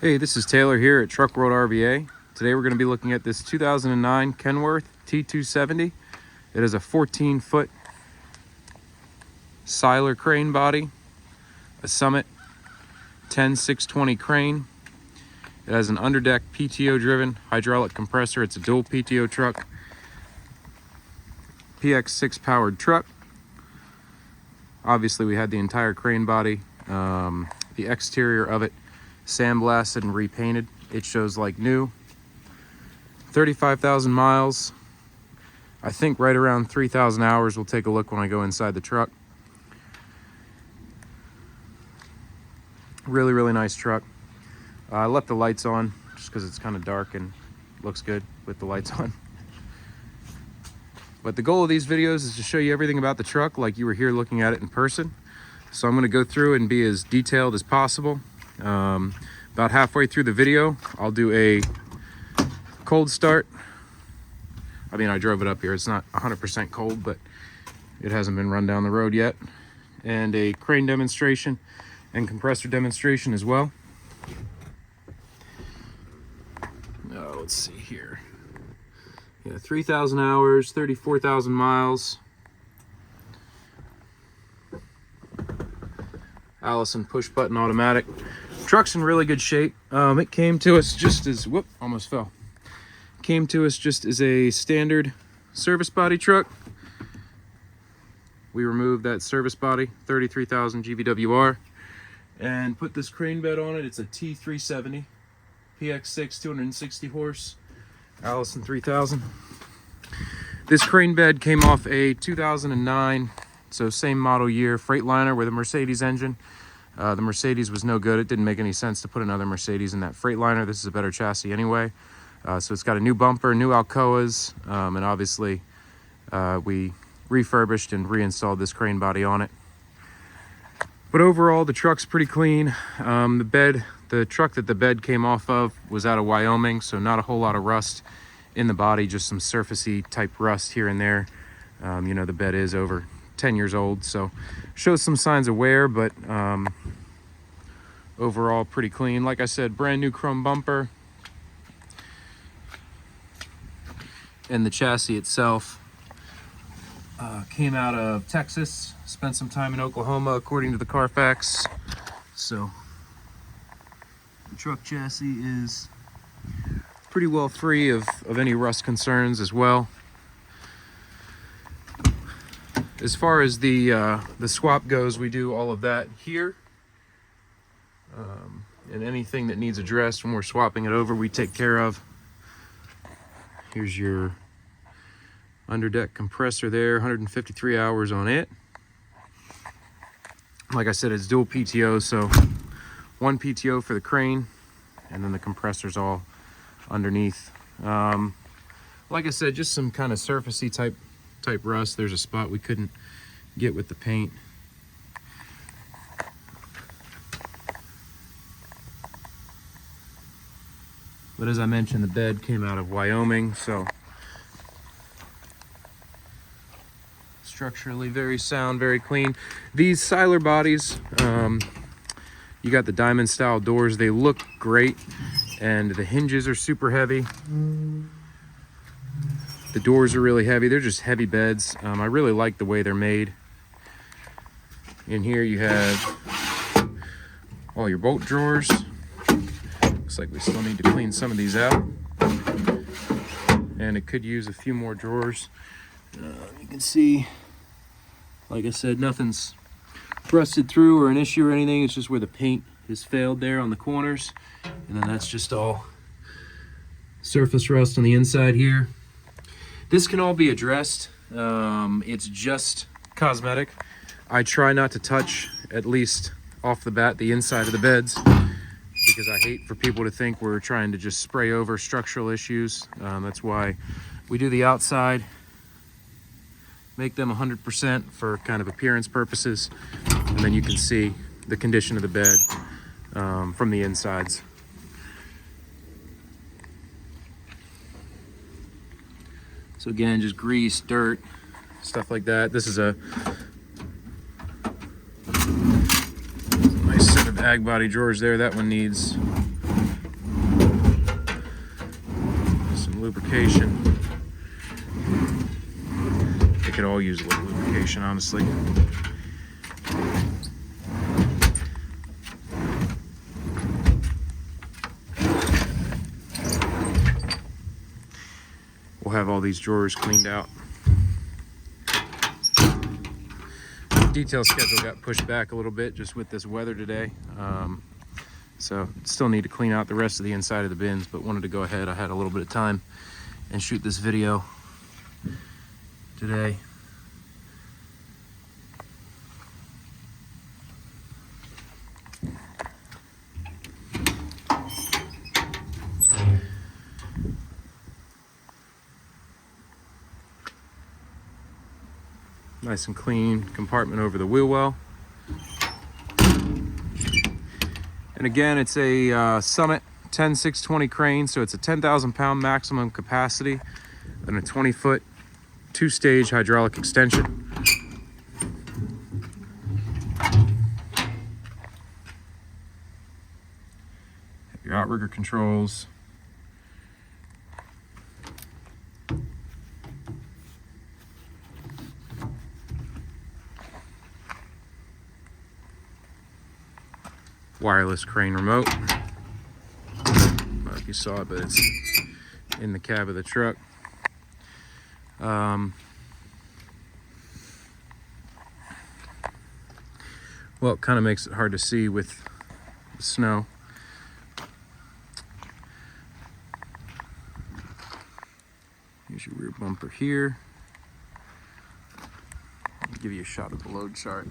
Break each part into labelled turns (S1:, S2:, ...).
S1: Hey, this is Taylor here at Truck World RVA. Today we're going to be looking at this 2009 Kenworth T370. It has a 14-foot Seyller crane body, a Summit 10620 crane. It has an underdeck PTO-driven hydraulic compressor. It's a dual PTO truck, PX6 powered truck. Obviously, we had the entire crane body, the exterior of it sandblasted and repainted. It shows like new. 35,000 miles. I think right around 3,000 hours. We'll take a look when I go inside the truck. Really nice truck. I left the lights on just because it's kind of dark and looks good with the lights on. But the goal of these videos is to show you everything about the truck like you were here looking at it in person. So I'm going to go through and be as detailed as possible. About halfway through the video, I'll do a cold start. I mean, I drove it up here. It's not 100% cold, but it hasn't been run down the road yet. And a crane demonstration and compressor demonstration as well. Now, let's see here. Yeah, 3,000 hours, 34,000 miles. Allison push button automatic. Truck's in really good shape. It came to us just as, whoop, almost fell. Came to us just as a standard service body truck. We removed that service body, 33,000 GVWR, and put this crane bed on it. It's a T370, PX6, 260 horse, Allison 3000. This crane bed came off a 2009, so same model year, Freightliner with a Mercedes engine. The Mercedes was no good. It didn't make any sense to put another Mercedes in that Freightliner. This is a better chassis anyway. So it's got a new bumper, new Alcoas, and obviously we refurbished and reinstalled this crane body on it. But overall, the truck's pretty clean. The truck that the bed came off of was out of Wyoming, so not a whole lot of rust in the body, just some surfacey type rust here and there. You know, the bed is over 10 years old, so shows some signs of wear, but overall pretty clean. Like I said, brand new chrome bumper. And the chassis itself came out of Texas, spent some time in Oklahoma according to the CARFAX. So the truck chassis is pretty well free of any rust concerns as well. As far as the swap goes, we do all of that here. And anything that needs addressed when we're swapping it over, we take care of. Here's your underdeck compressor there, 153 hours on it. Like I said, it's dual PTO, so one PTO for the crane, and then the compressor's all underneath. Like I said, just some kind of surfacey type rust. There's a spot we couldn't get with the paint. But as I mentioned, the bed came out of Wyoming, so structurally very sound, very clean. These Seyller bodies, you got the diamond style doors. They look great, and the hinges are super heavy. The doors are really heavy. They're just heavy beds. I really like the way they're made. In here you have all your bolt drawers. Looks like we still need to clean some of these out. And it could use a few more drawers. You can see, like I said, nothing's rusted through or an issue or anything. It's just where the paint has failed there on the corners. And then that's just all surface rust on the inside here. This can all be addressed. It's just cosmetic. I try not to touch, at least off the bat, the inside of the beds, because I hate for people to think we're trying to just spray over structural issues. That's why we do the outside, make them 100% for kind of appearance purposes, and then you can see the condition of the bed from the insides. So again, just grease, dirt, stuff like that. This is a nice set of ag body drawers there. That one needs lubrication. They could all use a little lubrication, honestly. We'll have all these drawers cleaned out. Detail schedule got pushed back a little bit just with this weather today. So still need to clean out the rest of the inside of the bins, but wanted to go ahead. I had a little bit of time and shoot this video today. Nice and clean compartment over the wheel well. And again, it's a Summit 10620 crane, so it's a 10,000 pound maximum capacity and a 20-foot 2-stage hydraulic extension. Have your outrigger controls. Wireless crane remote. I don't know if you saw it, but it's in the cab of the truck. Well, it kind of makes it hard to see with the snow. Here's your rear bumper here. I'll give you a shot of the load chart.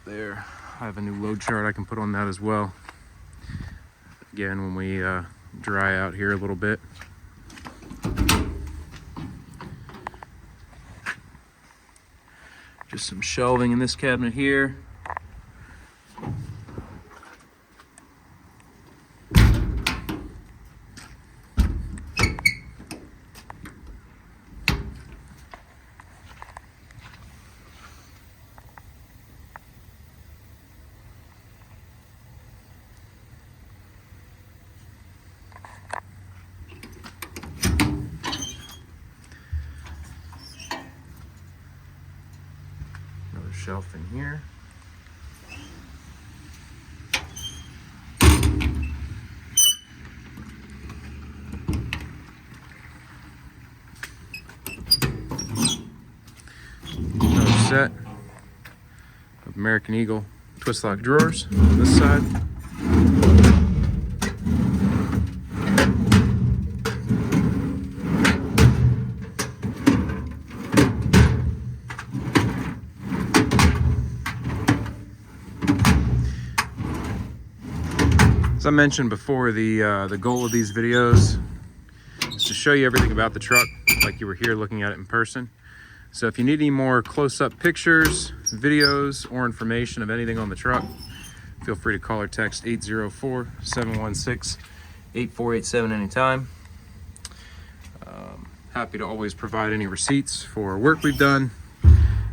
S1: There, I have a new load chart I can put on that as well. Again, when we dry out here a little bit. Just some shelving in this cabinet here. Shelf in here. Another set of American Eagle twist lock drawers on this side. As I mentioned before, the goal of these videos is to show you everything about the truck like you were here looking at it in person. So if you need any more close-up pictures, videos, or information of anything on the truck, feel free to call or text 804-716-8487 anytime. Happy to always provide any receipts for work we've done,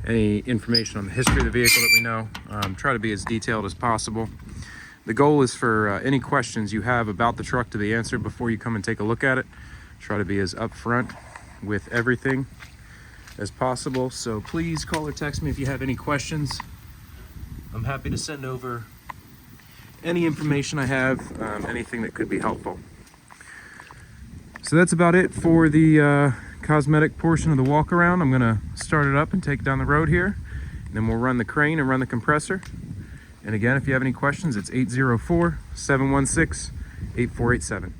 S1: any information on the history of the vehicle that we know. Try to be as detailed as possible. The goal is for any questions you have about the truck to be answered before you come and take a look at it. Try to be as upfront with everything as possible. So please call or text me if you have any questions. I'm happy to send over any information I have, anything that could be helpful. So that's about it for the cosmetic portion of the walk around. I'm gonna start it up and take it down the road here. And then we'll run the crane and run the compressor. And again, if you have any questions, it's 804-716-8487.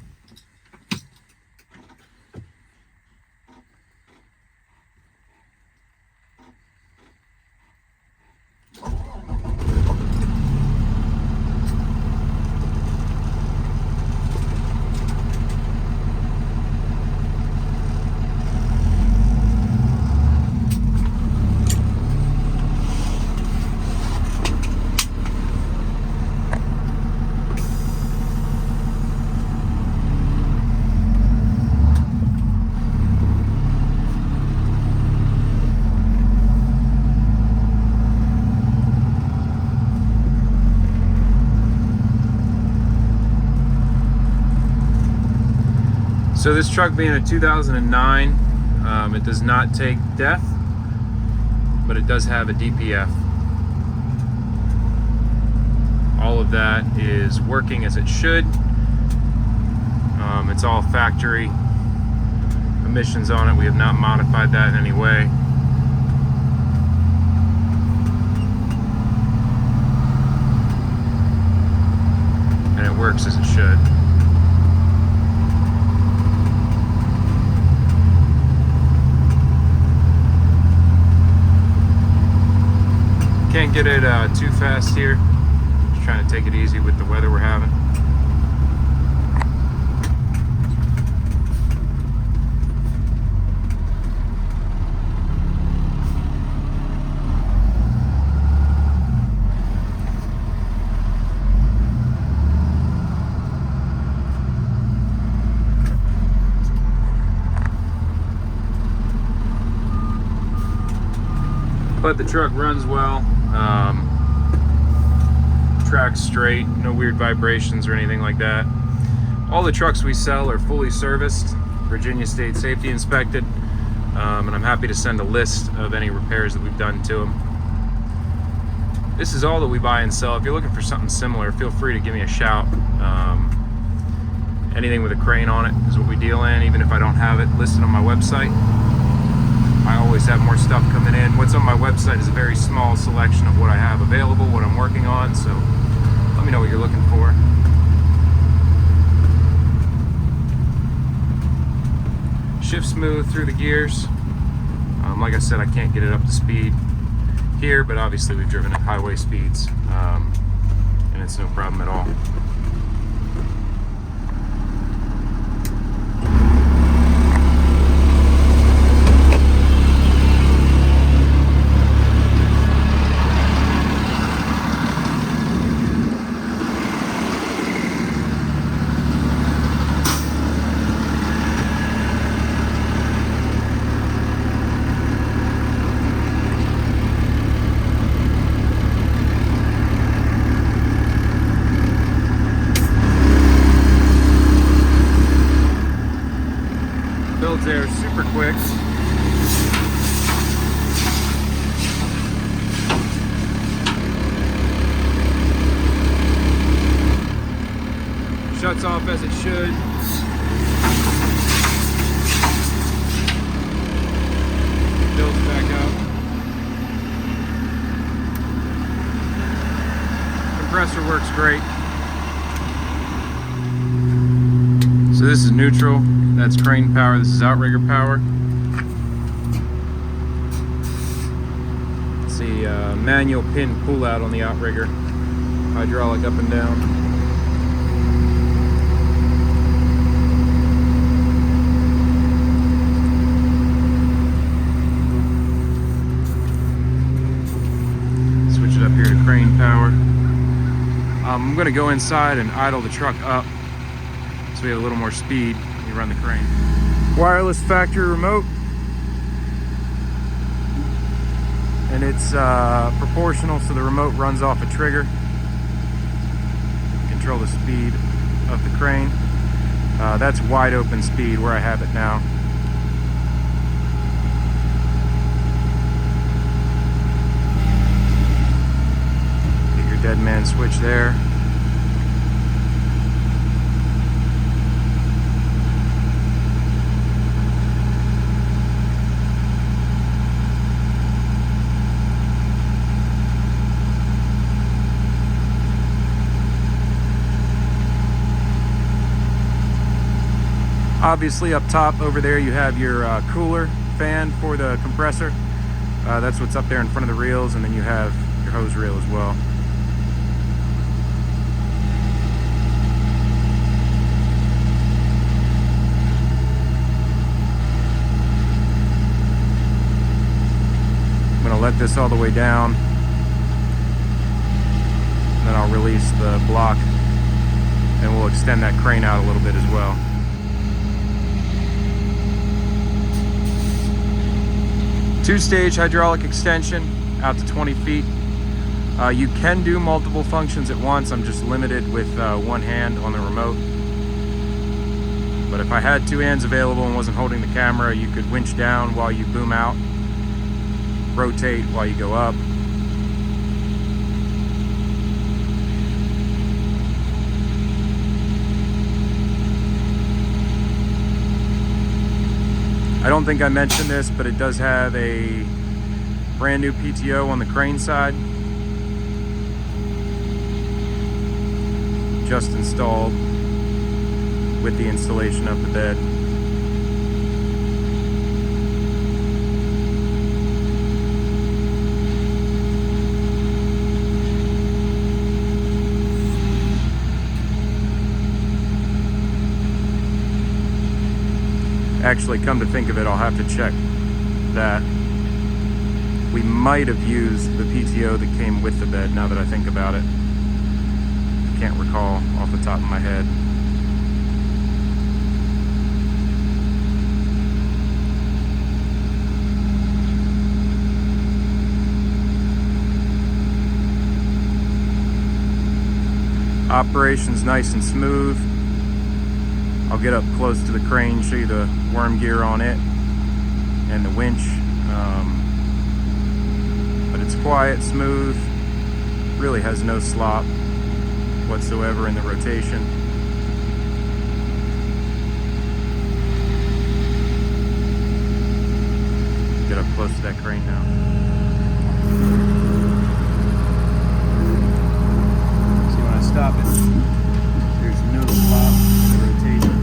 S1: So this truck being a 2009, it does not take DEF, but it does have a DPF. All of that is working as it should. It's all factory emissions on it. We have not modified that in any way. And it works as it should. Can't get it too fast here. Just trying to take it easy with the weather we're having. But the truck runs well, tracks straight, no weird vibrations or anything like that. All the trucks we sell are fully serviced, Virginia State Safety inspected, and I'm happy to send a list of any repairs that we've done to them. This is all that we buy and sell. If you're looking for something similar, feel free to give me a shout. Anything with a crane on it is what we deal in, even if I don't have it listed on my website. I always have more stuff coming in. What's on my website is a very small selection of what I have available, what I'm working on, so let me know what you're looking for. Shift smooth through the gears. Like I said, I can't get it up to speed here, but obviously we've driven at highway speeds, and it's no problem at all. Builds there super quick. Shuts off as it should. Builds back up. Compressor works great. So this is neutral. That's crane power, this is outrigger power. It's the manual pin pull out on the outrigger. Hydraulic up and down. Switch it up here to crane power. I'm going to go inside and idle the truck up so we have a little more speed. Run the crane. Wireless factory remote, and it's proportional, so the remote runs off a trigger. Control the speed of the crane. That's wide open speed where I have it now. Get your dead man switch there. Obviously up top over there you have your cooler fan for the compressor. That's what's up there in front of the reels, and then you have your hose reel as well. I'm going to let this all the way down, and then I'll release the block, and we'll extend that crane out a little bit as well. Two-stage hydraulic extension out to 20 feet. You can do multiple functions at once. I'm just limited with one hand on the remote. But if I had two hands available and wasn't holding the camera, you could winch down while you boom out, rotate while you go up. I don't think I mentioned this, but it does have a brand new PTO on the crane side. Just installed with the installation of the bed. Actually, come to think of it, I'll have to check that. We might have used the PTO that came with the bed, now that I think about it. Can't recall off the top of my head. Operation's nice and smooth. I'll get up close to the crane, show you the worm gear on it and the winch. But it's quiet, smooth, really has no slop whatsoever in the rotation. Get up close to that crane now. See, when I stop it, there's no slop in the rotation.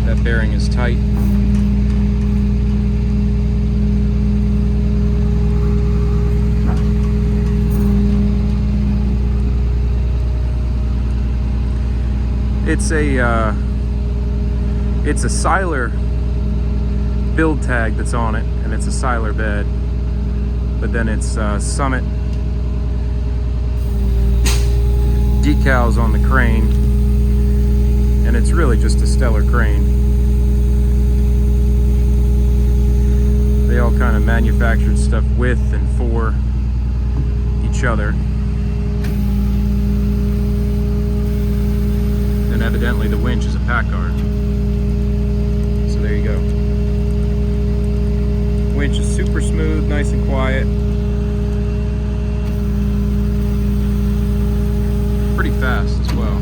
S1: That bearing is tight. It's a Seyller build tag that's on it, and it's a Seyller bed, but then it's Summit decals on the crane, and it's really just a stellar crane. They all kind of manufactured stuff with and for each other. And evidently the winch is a Packard. So there you go. Winch is super smooth, nice and quiet. Pretty fast as well.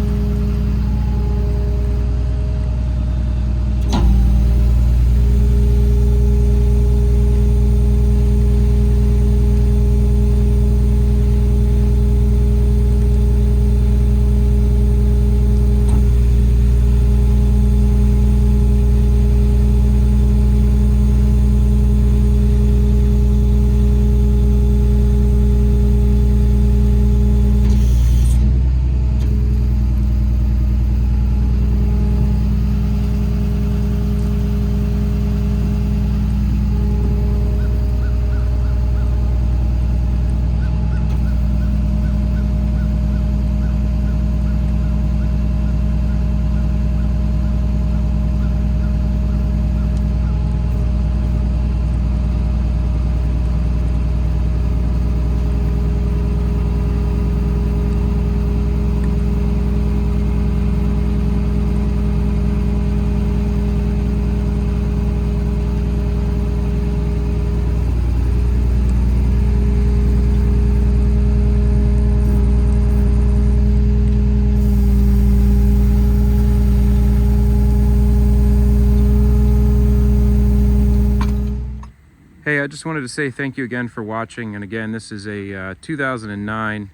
S1: Hey, I just wanted to say thank you again for watching. And again, this is a 2009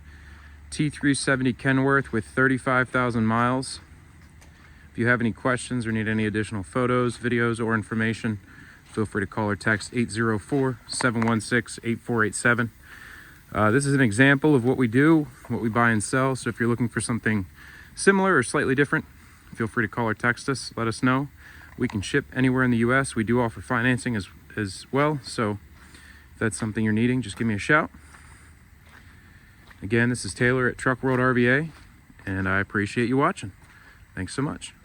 S1: T370 Kenworth with 35,000 miles. If you have any questions or need any additional photos, videos, or information, feel free to call or text 804-716-8487. This is an example of what we do, what we buy and sell. So if you're looking for something similar or slightly different, feel free to call or text us, let us know. We can ship anywhere in the US. We do offer financing as well, so if that's something you're needing, just give me a shout. Again, this is Taylor at Truck World RVA, and I appreciate you watching. Thanks so much.